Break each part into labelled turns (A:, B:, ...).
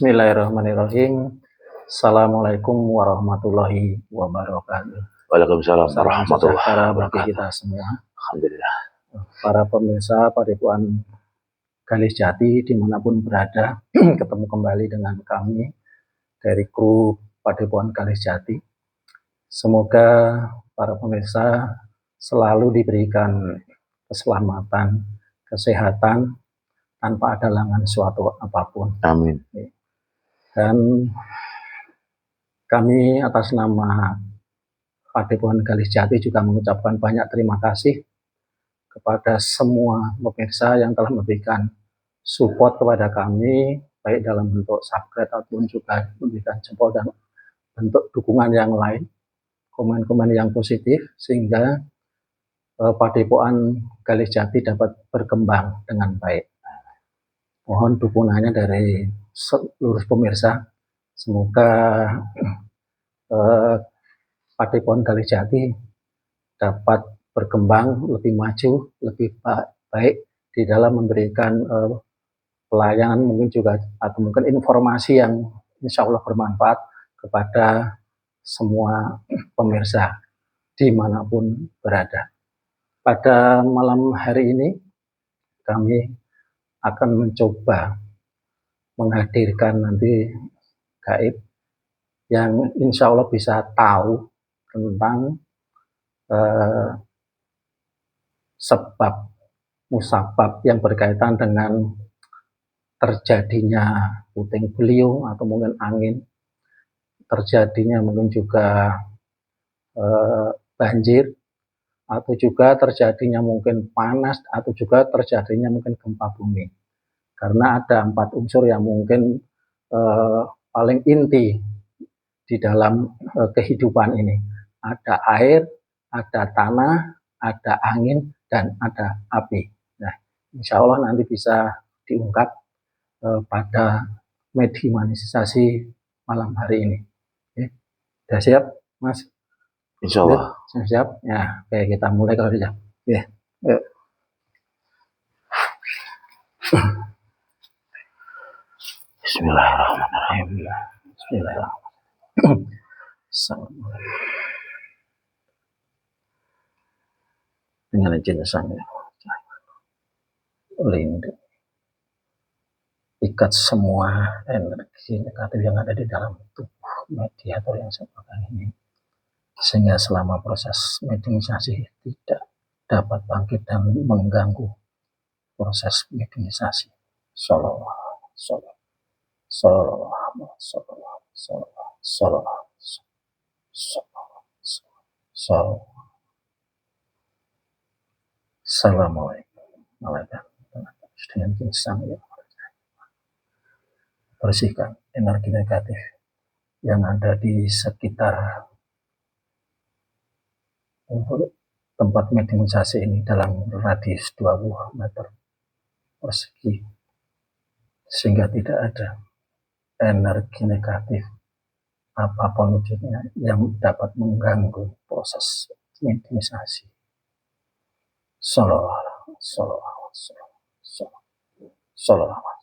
A: Bismillahirrahmanirrahim. Assalamualaikum warahmatullahi wabarakatuh.
B: Waalaikumsalam
A: Salam
B: warahmatullahi
A: sejahtera bagi
B: wabarakatuh.
A: kita semua.
B: Alhamdulillah.
A: Para pemirsa Padepokan Galis Jati dimanapun berada, ketemu kembali dengan kami dari kru Padepokan Galis Jati. Semoga para pemirsa selalu diberikan keselamatan, kesehatan, tanpa ada halangan suatu apapun.
B: Amin.
A: Dan kami atas nama Padepokan Galis Jati juga mengucapkan banyak terima kasih kepada semua pemirsa yang telah memberikan support kepada kami, baik dalam bentuk subscribe ataupun juga memberikan jempol dan bentuk dukungan yang lain, komen-komen yang positif, sehingga Padepokan Galis Jati dapat berkembang dengan baik. Mohon dukungannya dari seluruh pemirsa. Semoga Padepokan Galis Jati dapat berkembang lebih maju, lebih baik di dalam memberikan pelayanan, mungkin juga atau mungkin informasi yang insya Allah bermanfaat kepada semua pemirsa dimanapun berada. Pada malam hari ini kami akan mencoba menghadirkan nanti gaib yang insya Allah bisa tahu tentang sebab musabab yang berkaitan dengan terjadinya puting beliung atau mungkin angin, terjadinya mungkin juga banjir, atau juga terjadinya mungkin panas, atau juga terjadinya mungkin gempa bumi. Karena ada 4 unsur yang mungkin paling inti di dalam kehidupan ini. Ada air, ada tanah, ada angin, dan ada api. Nah, insya Allah nanti bisa diungkap pada mediumisasi malam hari ini. Sudah siap, Mas?
B: Insya Allah.
A: Siap? Ya, oke, kita mulai kalau sudah. Ya, yuk.
B: Bismillahirrahmanirrahim.
A: Bismillahirrahmanirrahim. Dengan izin Sang lindung, ikat semua energi negatif yang ada di dalam tubuh mediator yang saya pegang ini, sehingga selama proses mediumisasi tidak dapat bangkit dan mengganggu proses mediumisasi. Shalawat, shalawat, shalawat, shalawat, shalawat, shalawat. Assalamualaikum warahmatullahi wabarakatuh. Dengan insang yang bersihkan energi negatif yang ada di sekitar untuk tempat mediumisasi ini dalam radius 20 meter persegi, sehingga tidak ada energi negatif apapun wujudnya yang dapat mengganggu proses mediumisasi. Shalawat, shalawat, shalawat.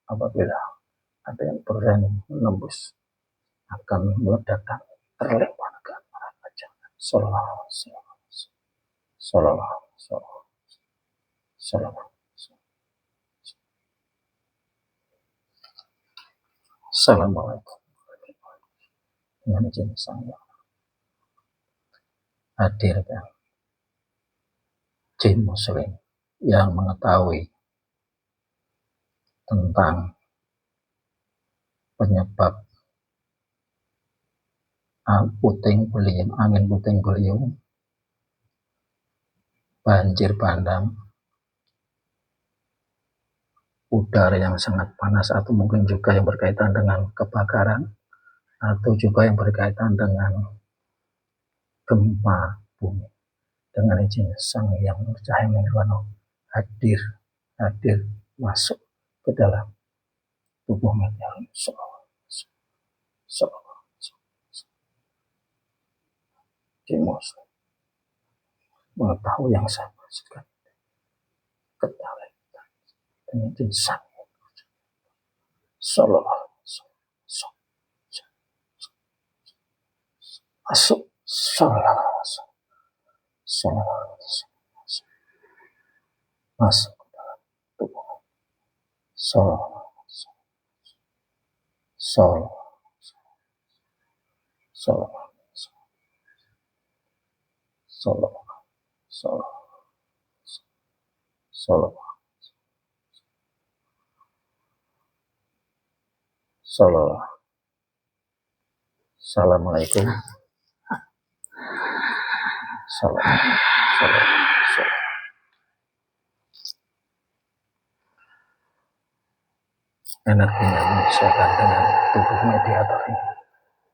A: Apabila ada yang berani menembus, akan meledakkan, terlemparkan neraka jahanam. Shalawat, shalawat, shalawat. Assalamualaikum. Dengan izin saya hadirkan jin muslim yang mengetahui tentang penyebab puting beliung, angin puting beliung, banjir bandang, udara yang sangat panas, atau mungkin juga yang berkaitan dengan kebakaran, atau juga yang berkaitan dengan gempa bumi. Dengan izin Sang Yang Bercahaya Nirwana, hadir masuk ke dalam tubuh medium. Dimus mengetahui yang saya maksudkan, ketahui dengan izin Sang Sallallahu masuk, salah, salah, masuk ke dalam tubuh, salah, salah, salah, salah, salah, salah, salah. Assalamualaikum. Salam, salam, salam. Energinya menyesuaikan dengan tubuh mediator ini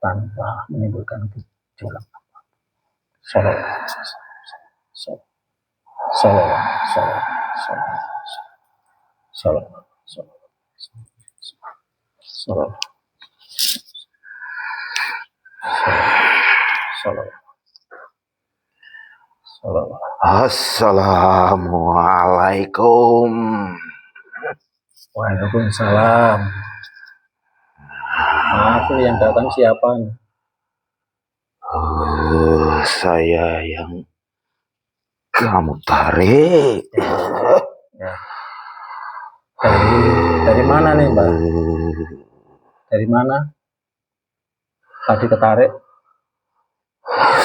A: tanpa menimbulkan gejolak. Salam, salam, salam, salam, salam, salam, salam, salam, salam, salam.
B: Assalamualaikum.
A: Waalaikumsalam. Maaf, ini yang datang siapa?
B: Saya yang kamu tarik.
A: Ya. Dari mana nih, Mbak? Dari mana? Tadi ketarik?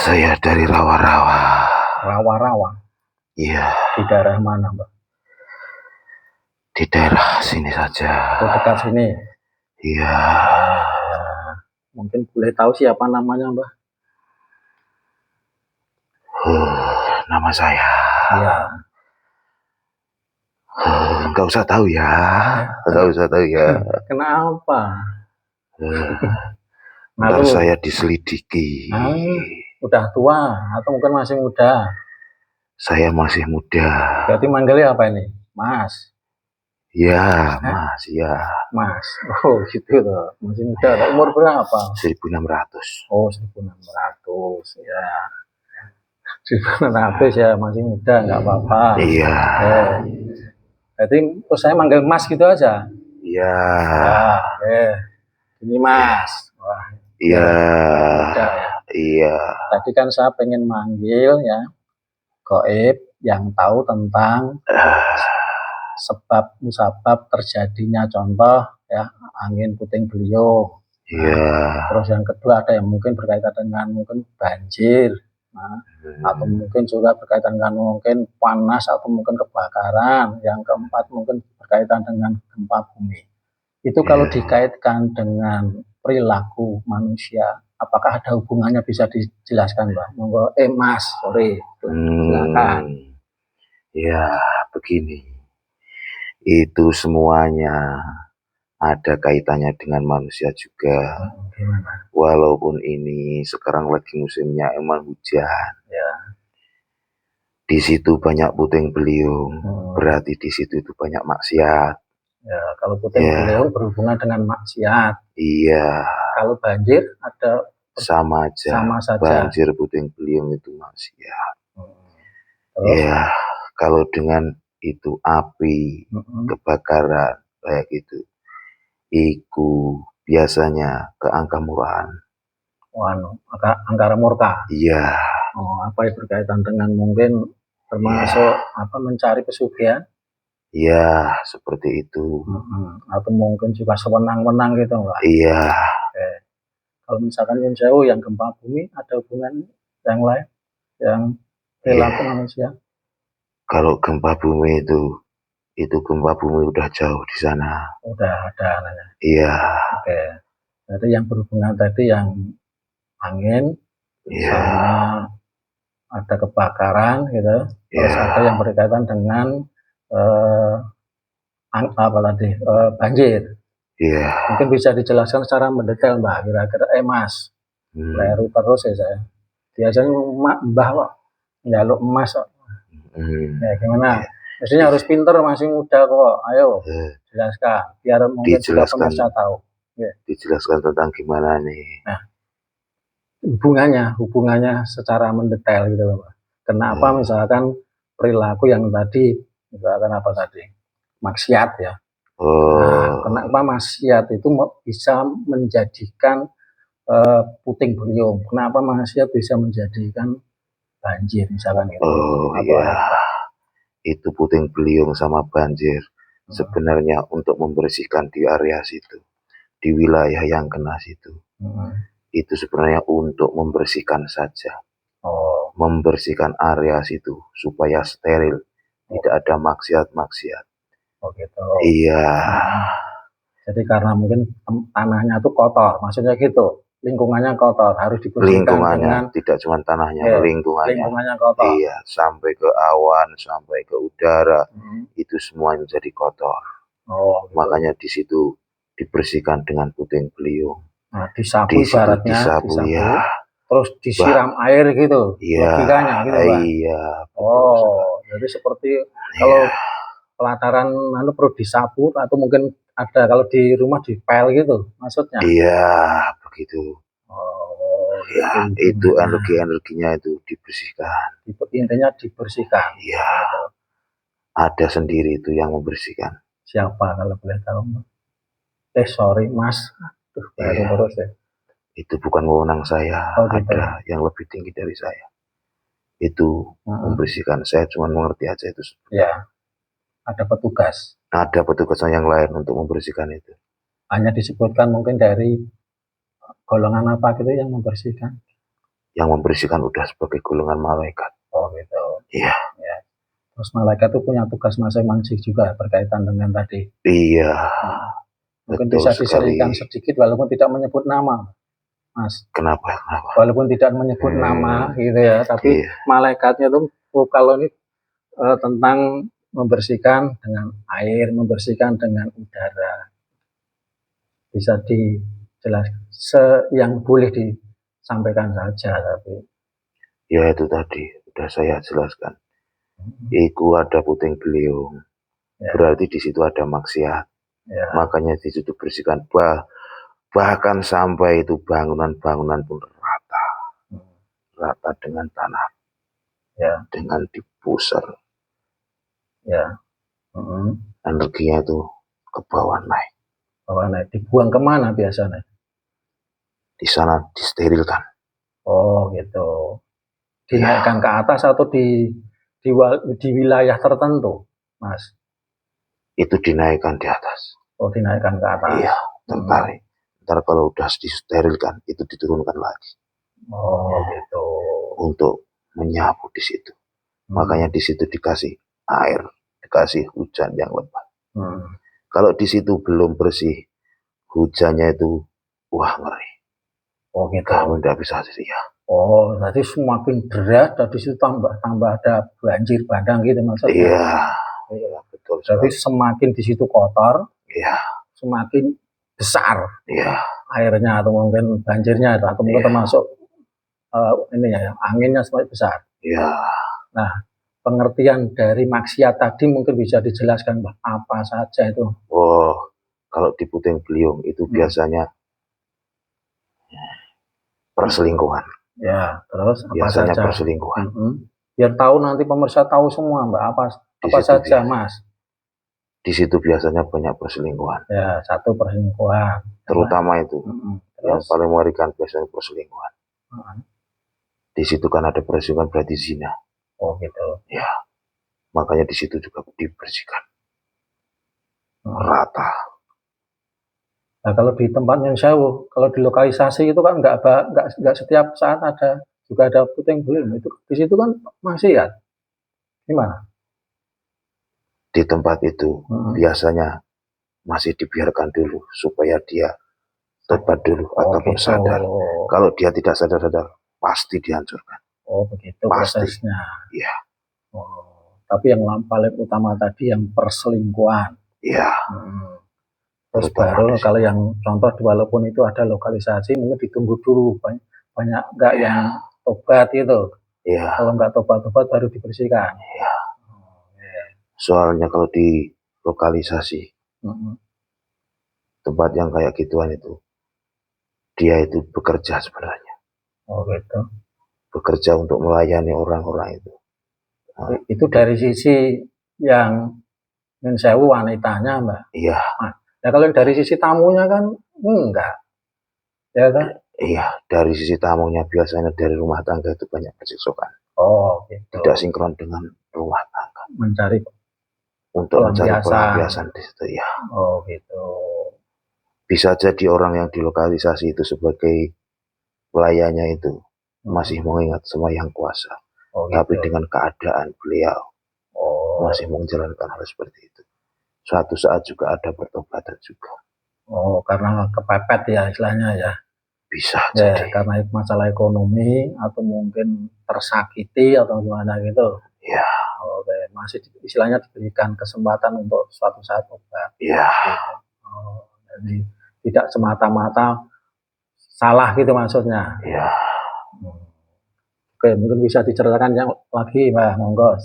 B: Saya dari Rawa-Rawa.
A: Rawa-Rawa?
B: Iya.
A: Di daerah mana, Mbak?
B: Di daerah sini saja.
A: Oh, dekat sini?
B: Iya.
A: Mungkin boleh tahu siapa namanya, Mbak?
B: Nama saya.
A: Iya.
B: Nggak usah tahu ya. Nggak usah tahu ya.
A: Kenapa?
B: Ntar saya diselidiki.
A: Udah tua atau mungkin masih muda?
B: Saya masih muda.
A: Berarti manggilnya apa ini? Mas?
B: Ya, Mas, ya.
A: Mas. Oh, gitu loh. Masih muda. Umur berapa?
B: 1600.
A: Oh, 1600. Ya. 1600 ya, masih muda, nggak apa-apa.
B: Iya.
A: Berarti saya manggil Mas gitu aja?
B: Iya.
A: Ini Mas. Wah.
B: Iya.
A: Muda, ya.
B: Iya.
A: Tadi kan saya pengen manggil ya, gaib yang tahu tentang sebab musabab terjadinya contoh ya angin puting beliung.
B: Iya.
A: Terus yang kedua ada yang mungkin berkaitan dengan mungkin banjir, atau mungkin juga berkaitan dengan mungkin panas atau mungkin kebakaran. Yang keempat mungkin berkaitan dengan gempa bumi. Itu kalau dikaitkan dengan perilaku manusia, apakah ada hubungannya, bisa dijelaskan, Mbak? Monggo, Mas, sorry, silakan.
B: Ya, begini. Itu semuanya ada kaitannya dengan manusia juga. Walaupun ini sekarang lagi musimnya emang hujan.
A: Ya.
B: Di situ banyak puting beliung, berarti di situ itu banyak maksiat.
A: Ya, kalau puting beliung berhubungan dengan maksiat.
B: Iya.
A: Kalau banjir ada
B: sama aja.
A: Sama saja.
B: Banjir puting beliung itu maksiat. Ya, kalau dengan itu api, kebakaran kayak gitu, iku biasanya ke angka murahan.
A: Angkara murka.
B: Iya.
A: Oh, apa yang berkaitan dengan mungkin termasuk apa mencari pesugihan?
B: Iya, seperti itu.
A: Atau mungkin juga sewenang-wenang gitu, Mbak?
B: Iya.
A: Kalau misalkan Yunsewu yang gempa bumi, ada hubungan yang lain yang perilaku manusia?
B: Kalau gempa bumi itu gempa bumi udah jauh di sana.
A: Udah ada nanya.
B: Iya.
A: Oke. Jadi yang berhubungan tadi yang angin, sama ada kebakaran gitu. Terus ada yang berkaitan dengan banjir.
B: Iya.
A: Mungkin bisa dijelaskan secara mendetail, Mbak, kira-kira Mas. Leru terus ya saya. Biasanya Mbah kok njaluk emas kok. Ya gimana? Mestinya harus pinter, masih muda kok. Ayo jelaskan biar mungkin juga pemirsa tahu.
B: Dijelaskan tentang gimana nih?
A: Nah, hubungannya secara mendetail gitu loh, Pak. Kenapa misalkan perilaku yang tadi, misalkan apa tadi? Maksiat ya. Nah, kenapa maksiat itu bisa menjadikan puting beliung. Kenapa maksiat bisa menjadikan banjir misalkan gitu?
B: Oh
A: Atau
B: ya,
A: apa?
B: itu puting beliung sama banjir sebenarnya untuk membersihkan di area situ, di wilayah yang kena situ. Itu sebenarnya untuk membersihkan saja,
A: Oh,
B: membersihkan area situ supaya steril, tidak ada maksiat-maksiat.
A: oh gitu.
B: Iya,
A: Jadi karena mungkin tanahnya tuh kotor, maksudnya gitu. Lingkungannya kotor, harus dibersihkan dengan
B: lingkungannya tidak cuma tanahnya,
A: lingkungannya kotor.
B: iya, sampai ke awan, sampai ke udara, itu semua menjadi kotor.
A: Oh, gitu.
B: Makanya di situ dibersihkan dengan puting beliung.
A: Nah, disapu
B: Di situ
A: ibaratnya,
B: disapu ya.
A: terus disiram air gitu,
B: Iya,
A: logikanya gitu, Pak.
B: iya, betul sekali.
A: Oh, jadi seperti kalau pelataran perlu disapu atau mungkin ada kalau di rumah dipel gitu, maksudnya.
B: Iya, begitu.
A: Oh,
B: Ya, itu energi-energinya itu dibersihkan.
A: intinya dibersihkan.
B: Iya, ada sendiri itu yang membersihkan.
A: Siapa kalau boleh tahu? Sorry Mas, baru terus ya.
B: Itu bukan wewenang saya,
A: Oh, gitu.
B: ada yang lebih tinggi dari saya. Itu membersihkan, saya cuma mengerti aja itu.
A: Ya, ada petugas.
B: Ada petugas yang lain untuk membersihkan itu.
A: Hanya disebutkan mungkin dari golongan apa gitu yang membersihkan?
B: Yang membersihkan udah sebagai golongan malaikat.
A: Oh gitu.
B: Iya.
A: Ya. Terus malaikat itu punya tugas masing-masing juga berkaitan dengan tadi.
B: Iya.
A: Mungkin bisa diserahkan sedikit walaupun tidak menyebut nama, Mas.
B: Kenapa?
A: Walaupun tidak menyebut nama gitu ya, tapi malaikatnya tuh kalau ini tentang membersihkan dengan air, membersihkan dengan udara. Bisa dijelaskan yang boleh disampaikan saja, tapi
B: ya itu tadi sudah saya jelaskan. Iku ada puting beliung, berarti di situ ada maksiat. Makanya di situ bersihkan, bahkan sampai itu bangunan-bangunan pun rata dengan tanah, dengan dipusar. Energinya itu ke bawah naik.
A: Dibuang kemana biasanya?
B: Di sana disterilkan.
A: Oh gitu. Dinaikkan ke atas atau di wilayah tertentu, Mas?
B: Itu dinaikkan di atas.
A: Oh, dinaikkan ke atas.
B: Iya, tertarik. Ntar kalau udah disterilkan, itu diturunkan lagi.
A: Oh, gitu.
B: Untuk menyapu di situ. Makanya di situ dikasih air, dikasih hujan yang lebat. Kalau di situ belum bersih, hujannya itu wah ngeri.
A: Oh, gitu.
B: Kamu tidak bisa sih ya.
A: Oh, nanti semakin deras, dari situ tambah ada banjir bandang gitu maksudnya.
B: Iya, betul.
A: Jadi semakin di situ kotor, semakin besar airnya atau mungkin banjirnya atau mungkin termasuk ini ya, anginnya semakin besar. Nah, pengertian dari maksiat tadi mungkin bisa dijelaskan apa saja itu?
B: Oh, kalau di puting beliung itu biasanya perselingkuhan.
A: Ya, terus apa
B: biasanya
A: saja?
B: Perselingkuhan.
A: Biar tahu nanti pemirsa tahu semua, Mbak, apa saja, Mas?
B: Di situ biasanya banyak perselingkuhan.
A: Ya, satu perselingkuhan.
B: Terutama itu. Yang paling mengerikan biasanya perselingkuhan. Di situ kan ada perselingkuhan berarti zina.
A: Oh gitu.
B: Ya, makanya di situ juga dibersihkan. Rata.
A: Nah, kalau di tempat yang jauh, kalau di lokalisasi itu kan nggak setiap saat ada, juga ada puting beliung. Itu di situ kan masih ya. Gimana?
B: Di tempat itu biasanya masih dibiarkan dulu supaya dia tobat dulu ataupun sadar. Kalau dia tidak sadar pasti dihancurkan.
A: Oh begitu prosesnya.
B: Iya.
A: Oh, tapi yang paling utama tadi yang perselingkuhan.
B: Iya.
A: Terus baru kalau yang contoh walaupun itu ada lokalisasi mungkin ditunggu dulu banyak nggak yang tobat itu. Kalau nggak tobat baru dibersihkan.
B: Soalnya kalau di lokalisasi tempat yang kayak gituan itu dia itu bekerja sebenarnya.
A: Oh gitu.
B: Bekerja untuk melayani orang-orang itu.
A: Itu dari sisi yang sewu wanitanya, Mbak.
B: Iya.
A: Nah, kalau dari sisi tamunya kan enggak. Ya kan?
B: Iya, dari sisi tamunya biasanya dari rumah tangga itu banyak perceksokan.
A: Oh, gitu.
B: Tidak sinkron dengan rumah tangga.
A: Mencari
B: Untuk mencari pelampiasan di situ ya.
A: Oh, gitu.
B: Bisa jadi orang yang dilokalisasi itu sebagai pelayannya itu masih mengingat sama yang kuasa.
A: Oh, gitu.
B: Tapi dengan keadaan beliau masih menjalankan hal seperti itu. Suatu saat juga ada pertobatan juga.
A: Oh, karena kepepet ya istilahnya ya.
B: Bisa
A: ya,
B: jadi.
A: Karena masalah ekonomi atau mungkin tersakiti atau gimana gitu.
B: Ya.
A: Oke, masih istilahnya diberikan kesempatan untuk suatu saat obat.
B: Ya.
A: Gitu. Jadi tidak semata-mata salah gitu maksudnya.
B: Ya.
A: Oke, mungkin bisa diceritakan yang lagi, Mbak, monggo.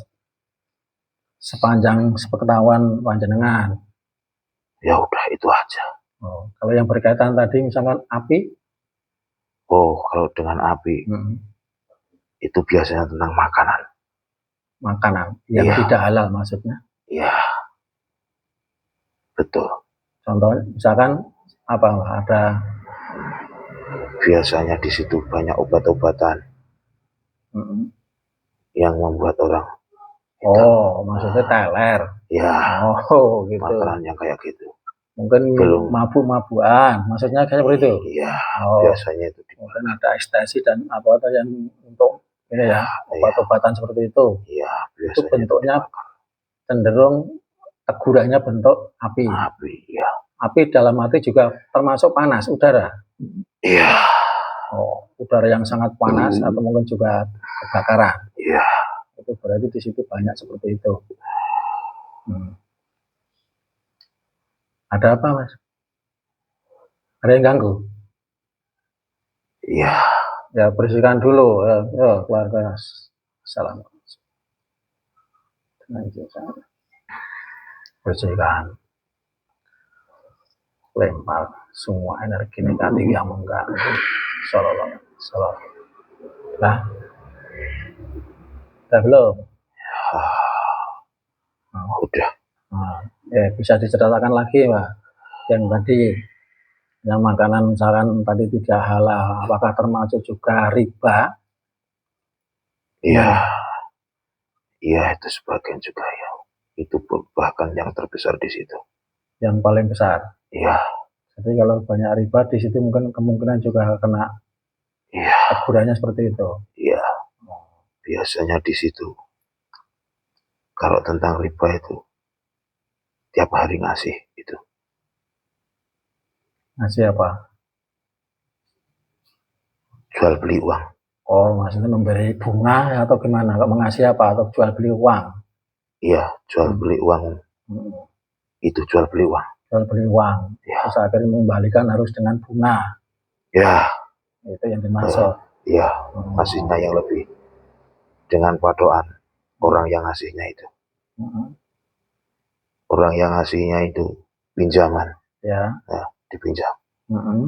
A: Sepanjang sepengetahuan panjenengan.
B: Ya udah itu aja.
A: Kalau yang berkaitan tadi misalkan api?
B: Kalau dengan api itu biasanya tentang makanan.
A: Makanan yang tidak halal maksudnya?
B: Iya. Betul.
A: Contohnya misalkan apa? Ada
B: biasanya di situ banyak obat-obatan yang membuat orang
A: maksudnya teler.
B: Ya.
A: Gitu.
B: Makanan yang kayak gitu.
A: Mungkin mabuk-mabukan, maksudnya kayak seperti itu.
B: Iya. Biasanya itu.
A: Mungkin ada ekstasi dan apa yang untuk ini ya obat-obatan seperti itu.
B: Iya.
A: Itu bentuknya cenderung tegurannya bentuk api.
B: Iya.
A: Api dalam arti juga termasuk panas udara.
B: Iya.
A: Udara yang sangat panas atau mungkin juga kebakaran.
B: Iya.
A: Itu berarti di situ banyak seperti itu. Ada apa, Mas? Ada yang ganggu?
B: Iya.
A: Ya, bersihkan dulu. Ya, keluarga. Assalamualaikum. Bersihkan. Lempar semua energi negatif yang mengganggu. Sallallahu. Nah, udah belum?
B: Udah.
A: Bisa diceritakan lagi, Pak. Yang tadi, yang makanan misalkan tadi tidak halal, apakah termasuk juga riba?
B: Iya. Iya, itu sebagian juga ya. Itu bahkan yang terbesar di situ.
A: Yang paling besar.
B: Iya.
A: Jadi kalau banyak riba di situ mungkin kemungkinan juga kena tegurannya seperti itu.
B: Iya. Biasanya di situ. Kalau tentang riba itu tiap hari ngasih itu.
A: Ngasih apa?
B: Jual beli uang.
A: Maksudnya memberi bunga atau gimana? Kalau mengasih apa? Atau jual beli uang?
B: Iya, jual beli uang. Itu jual beli uang.
A: Jual beli uang. Ya. Terus akhirnya mengembalikan harus dengan bunga.
B: Ya.
A: Itu yang dimaksud.
B: Iya, ngasihnya yang lebih dengan padoan orang yang ngasihnya itu. Orang yang ngasihnya itu pinjaman. Ya, dipinjam.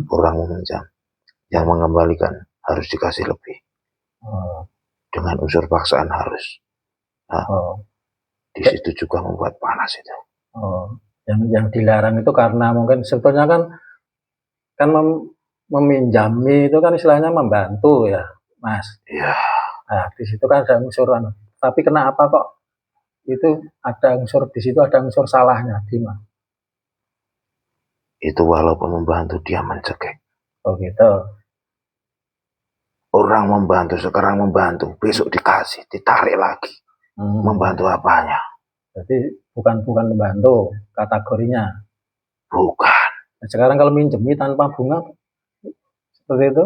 B: Orang meminjam. Yang mengembalikan harus dikasih lebih. Dengan unsur paksaan harus. Di situ juga membuat panas itu.
A: Yang dilarang itu karena mungkin sebetulnya kan meminjami itu kan istilahnya membantu ya, Mas.
B: Iya.
A: Nah, di situ kan ada unsuran. Tapi kenapa kok itu ada unsur di situ ada unsur salahnya, gimana?
B: Itu walaupun membantu dia mencekik.
A: Gitu.
B: Orang membantu sekarang membantu, besok dikasih, ditarik lagi. Membantu apanya?
A: Jadi bukan membantu kategorinya.
B: Bukan.
A: Sekarang kalau minjemi tanpa bunga seperti itu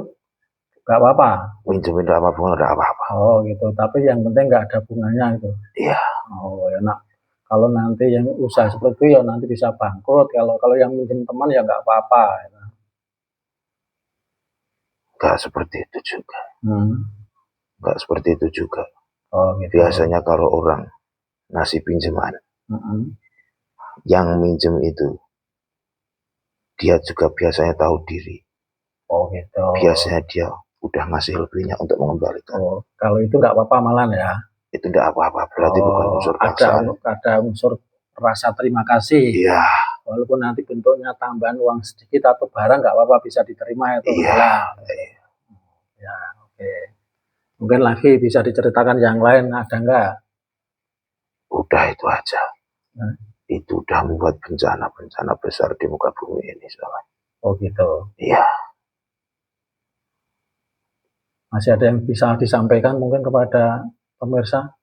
A: nggak apa-apa.
B: Minjemin tanpa bunga nggak apa-apa.
A: Gitu. Tapi yang penting nggak ada bunganya itu.
B: Iya.
A: Enak. Kalau nanti yang usaha seperti itu ya nanti bisa bangkrut. Kalau yang minjem teman ya nggak apa-apa.
B: Nggak seperti itu juga. Nggak seperti itu juga.
A: Gitu.
B: Biasanya kalau orang ngasih pinjaman, yang minjem itu dia juga biasanya tahu diri.
A: Gitu.
B: Biasanya dia udah ngasih lebihnya untuk mengembalikan.
A: Kalau itu nggak apa-apa malah ya.
B: Itu nggak apa-apa, berarti bukan unsur paksaan.
A: Ada unsur rasa terima kasih.
B: Iya.
A: walaupun nanti bentuknya tambahan uang sedikit atau barang nggak apa-apa, bisa diterima itu.
B: Iya.
A: Ya, oke. Mungkin lagi bisa diceritakan yang lain, ada nggak?
B: Udah itu aja. Itu udah membuat bencana-bencana besar di muka bumi ini soalnya.
A: Oh gitu.
B: Iya.
A: Masih ada yang bisa disampaikan mungkin kepada pemirsa?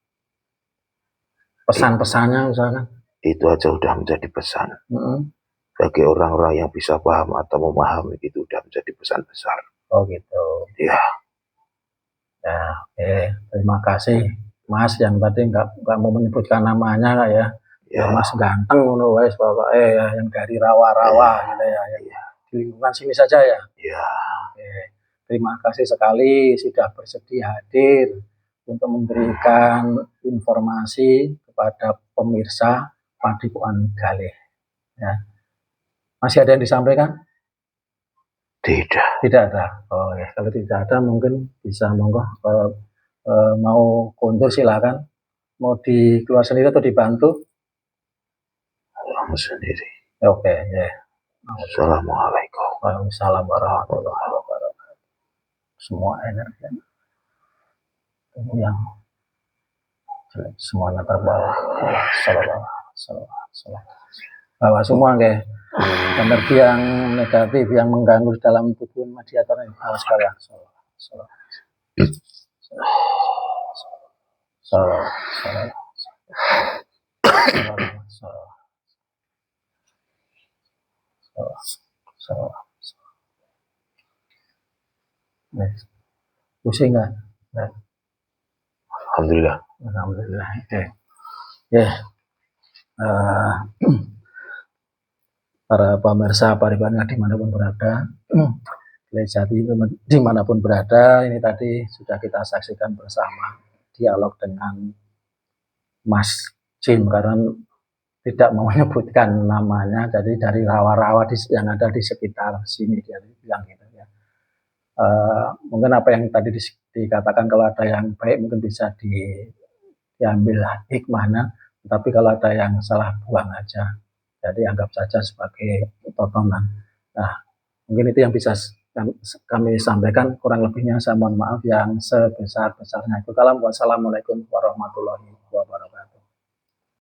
A: Pesan-pesannya misalkan?
B: Itu aja udah menjadi pesan. Bagi orang-orang yang bisa paham atau memahami, itu udah menjadi pesan besar.
A: Oh gitu.
B: Iya.
A: Ya, oke. Terima kasih Mas yang tadi nggak mau menyebutkan namanya ya. Ya, Mas ganteng ngono wes Bapak ya, yang dari rawa-rawa gitu ya. Di lingkungan sini saja ya.
B: Iya.
A: Oke. Terima kasih sekali sudah bersedia hadir untuk memberikan informasi kepada pemirsa Padepokan Galih. Ya. Masih ada yang disampaikan?
B: Tidak
A: ada. Oh ya, kalau tidak ada mungkin bisa monggo mau kondur silakan. Mau dikeluar sendiri atau dibantu?
B: Kamu sendiri.
A: Oke, ya.
B: Assalamualaikum.
A: Waalaikumsalam warahmatullahi wabarakatuh. Semua energi yang semuanya terbawa. Bawa semua ke energi yang negatif yang mengganggu dalam tubuh mediator ini. Awas sekalian. Pusing nggak?
B: Alhamdulillah.
A: Alhamdulillah. Oke. Ya. Para pemirsa Paribana dimanapun berada, Jati dimanapun berada, ini tadi sudah kita saksikan bersama dialog dengan Mas Jim karena tidak mau menyebutkan namanya, jadi dari rawa-rawa yang ada di sekitar sini dia bilang gitu ya. Mungkin apa yang tadi dikatakan kalau ada yang baik mungkin bisa diambil hikmahnya, tapi kalau ada yang salah buang aja. Jadi anggap saja sebagai tontonan. Nah, mungkin itu yang bisa kami sampaikan. Kurang lebihnya saya mohon maaf yang sebesar-besarnya. Wassalamualaikum warahmatullahi wabarakatuh.